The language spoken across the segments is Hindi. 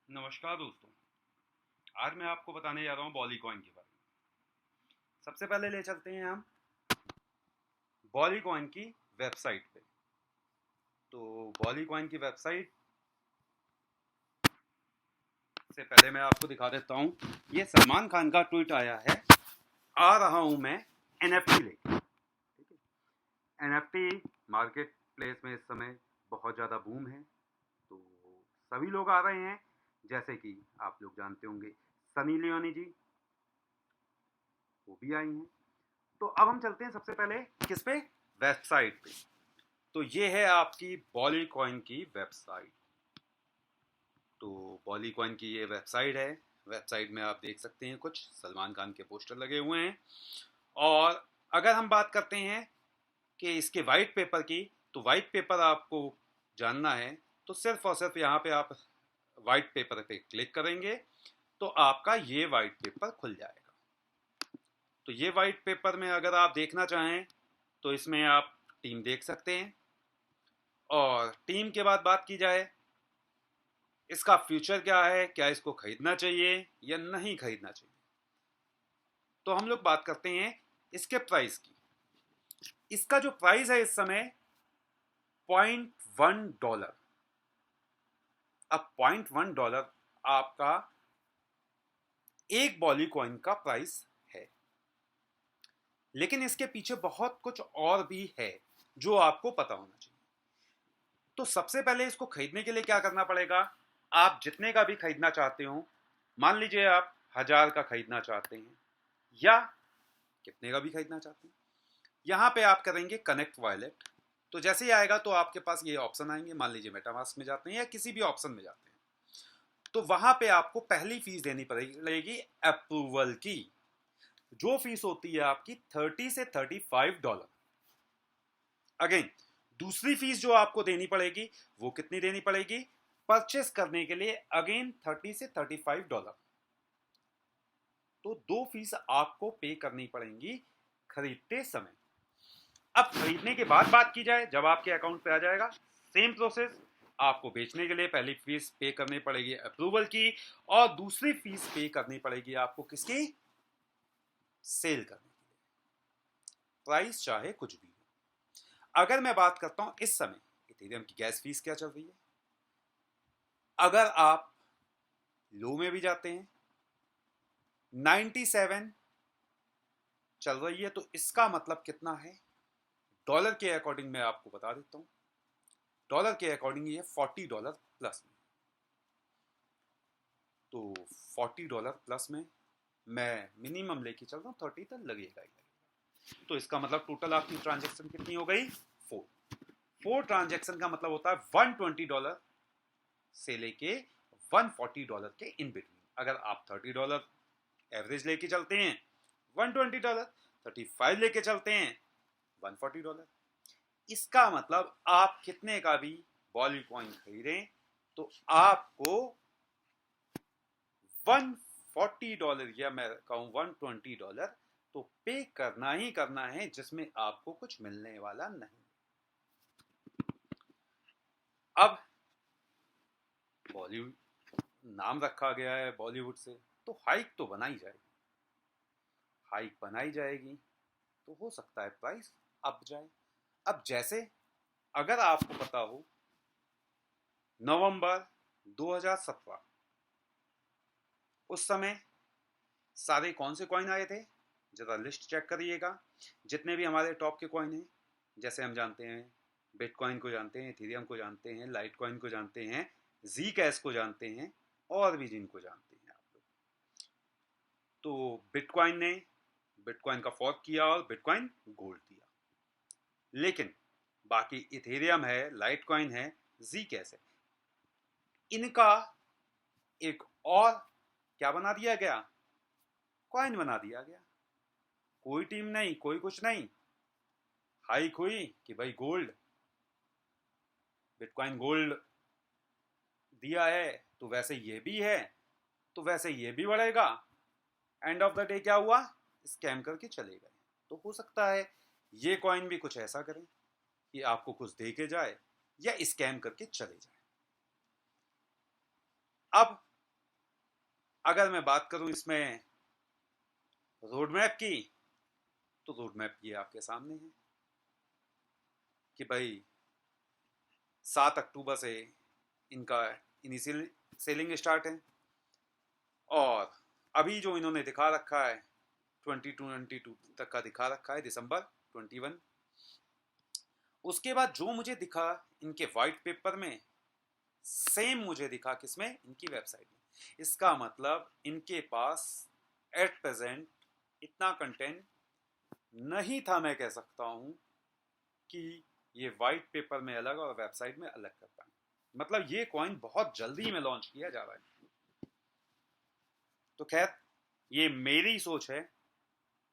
नमस्कार दोस्तों। आज मैं आपको बताने जा रहा हूँ बॉलीकॉइन के बारे में। सबसे पहले ले चलते हैं हम बॉलीकॉइन की वेबसाइट पे। तो बॉलीकॉइन की वेबसाइट से पहले मैं आपको दिखा देता हूँ। ये सलमान खान का ट्वीट आया है, आ रहा हूँ मैं एनएफटी लेके। ठीक है, एनएफटी मार्केट प्लेस में इस समय बहुत ज़्यादा बूम है, तो सभी लोग आ रहे हैं। जैसे कि आप लोग जानते होंगे सनी लियोनी जी, वो भी आई हैं। तो अब हम चलते हैं सबसे पहले किस पे, वेबसाइट पे। तो ये है आपकी बॉलीकॉइन की वेबसाइट। तो बॉलीकॉइन की ये वेबसाइट है। वेबसाइट में आप देख सकते हैं कुछ सलमान खान के पोस्टर लगे हुए हैं। और अगर हम बात करते हैं कि इसके वाइट पेपर की, तो वाइट पेपर आपको जानना है तो सिर्फ और सिर्फ यहाँ पे आप वाइट पेपर पे क्लिक करेंगे तो आपका ये वाइट पेपर खुल जाएगा। तो ये वाइट पेपर में अगर आप देखना चाहें तो इसमें आप टीम देख सकते हैं। और टीम के बाद बात की जाए, इसका फ्यूचर क्या है, क्या इसको खरीदना चाहिए या नहीं खरीदना चाहिए, तो हम लोग बात करते हैं इसके प्राइस की। इसका जो प्राइस है इस समय $0.1। अब $0.1 आपका एक बॉलीकॉइन का प्राइस है। लेकिन इसके पीछे बहुत कुछ और भी है जो आपको पता होना चाहिए। तो सबसे पहले इसको खरीदने के लिए क्या करना पड़ेगा, आप जितने का भी खरीदना चाहते हो, मान लीजिए आप 1000 का खरीदना चाहते हैं या कितने का भी खरीदना चाहते हैं, यहाँ पे आप करेंगे कनेक्ट वॉलेट। तो जैसे ही आएगा तो आपके पास ये ऑप्शन आएंगे। मान लीजिए मेटामास्क में जाते हैं या किसी भी ऑप्शन में जाते हैं, तो वहां पे आपको पहली फीस देनी पड़ेगी अप्रूवल की। जो फीस होती है आपकी $30 से $35। अगेन दूसरी फीस जो आपको देनी पड़ेगी वो कितनी देनी पड़ेगी, परचेस करने के लिए अगेन $30 से $35। तो दो फीस आपको पे करनी पड़ेंगी खरीदते समय। अब खरीदने के बाद बात की जाए, जब आपके अकाउंट पे आ जाएगा, सेम प्रोसेस। आपको बेचने के लिए पहली फीस पे करनी पड़ेगी अप्रूवल की, और दूसरी फीस पे करनी पड़ेगी आपको किसकी, सेल करने की। प्राइस चाहे कुछ भी हो। अगर मैं बात करता हूं इस समय इथेरियम की गैस फीस क्या चल रही है, अगर आप लो में भी जाते हैं 97 चल रही है, तो इसका मतलब कितना है डॉलर के अकॉर्डिंग मैं आपको बता देता हूं। डॉलर के अकॉर्डिंग ये $40 प्लस में। तो $40 प्लस में मैं मिनिमम लेके चल रहा हूँ, 30 तक लगेगा ही लगेगा। तो इसका मतलब टोटल आपकी ट्रांजेक्शन कितनी हो गई, 4 ट्रांजेक्शन का मतलब होता है $120 से लेके $140 के इन बिटवीन। अगर आप $30 एवरेज लेके चलते हैं $120, 35 लेके चलते हैं $140। इसका मतलब आप कितने का भी बॉलीकॉइन खरीदें तो आपको $140 या मैं कहूं $120 तो पे करना ही करना है, जिसमें आपको कुछ मिलने वाला नहीं। अब बॉलीवुड नाम रखा गया है बॉलीवुड से, तो हाइक तो बनाई जाएगी। हाइक बनाई जाएगी तो हो सकता है प्राइस अप जाए। अब जैसे अगर आपको पता हो नवंबर 2017 उस समय सारे कौन से कॉइन आए थे, जरा लिस्ट चेक करिएगा। जितने भी हमारे टॉप के कॉइन हैं, जैसे हम जानते हैं बिटकॉइन को जानते हैं, इथेरियम को जानते हैं, लाइट कॉइन को जानते हैं, जी कैश को जानते हैं, और भी जिनको जानते हैं आप लोग। तो बिटकॉइन ने बिटकॉइन का फॉर्क किया और बिटकॉइन गोल्ड दिया। लेकिन बाकी इथेरियम है, लाइट कॉइन है, जी कैश है, इनका एक और क्या बना दिया गया, कॉइन बना दिया गया। कोई टीम नहीं, कोई कुछ नहीं, हाइक हुई कि भाई गोल्ड, बिटकॉइन गोल्ड दिया है तो वैसे ये भी है, तो वैसे ये भी बढ़ेगा। एंड ऑफ द डे क्या हुआ, स्कैम करके चले गए। तो हो सकता है ये कॉइन भी कुछ ऐसा करे कि आपको कुछ दे के जाए या स्कैम करके चले जाए। अब अगर मैं बात करूं इसमें रोड मैप की, तो रोड मैप ये आपके सामने है कि भाई 7 अक्टूबर से इनका इनिशियल सेलिंग स्टार्ट है, और अभी जो इन्होंने दिखा रखा है 2022 तक का दिखा रखा है, दिसंबर 21। उसके बाद जो मुझे दिखा इनके वाइट पेपर में, सेम मुझे दिखा किसमें, इनकी वेबसाइट में। इसका मतलब इनके पास एट प्रेजेंट इतना कंटेंट नहीं था, मैं कह सकता हूं कि ये वाइट पेपर में अलग और वेबसाइट में अलग कर पाए। मतलब ये कॉइन बहुत जल्दी में लॉन्च किया जा रहा है। तो खैर ये मेरी सोच है,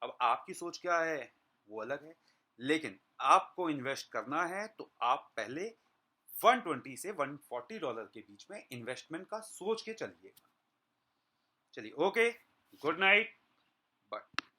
अब आपकी सोच क्या है वो अलग है, लेकिन आपको इन्वेस्ट करना है तो आप पहले 120 से $140 के बीच में इन्वेस्टमेंट का सोच के चलिएगा। चलिए, ओके, गुड नाइट, बाय।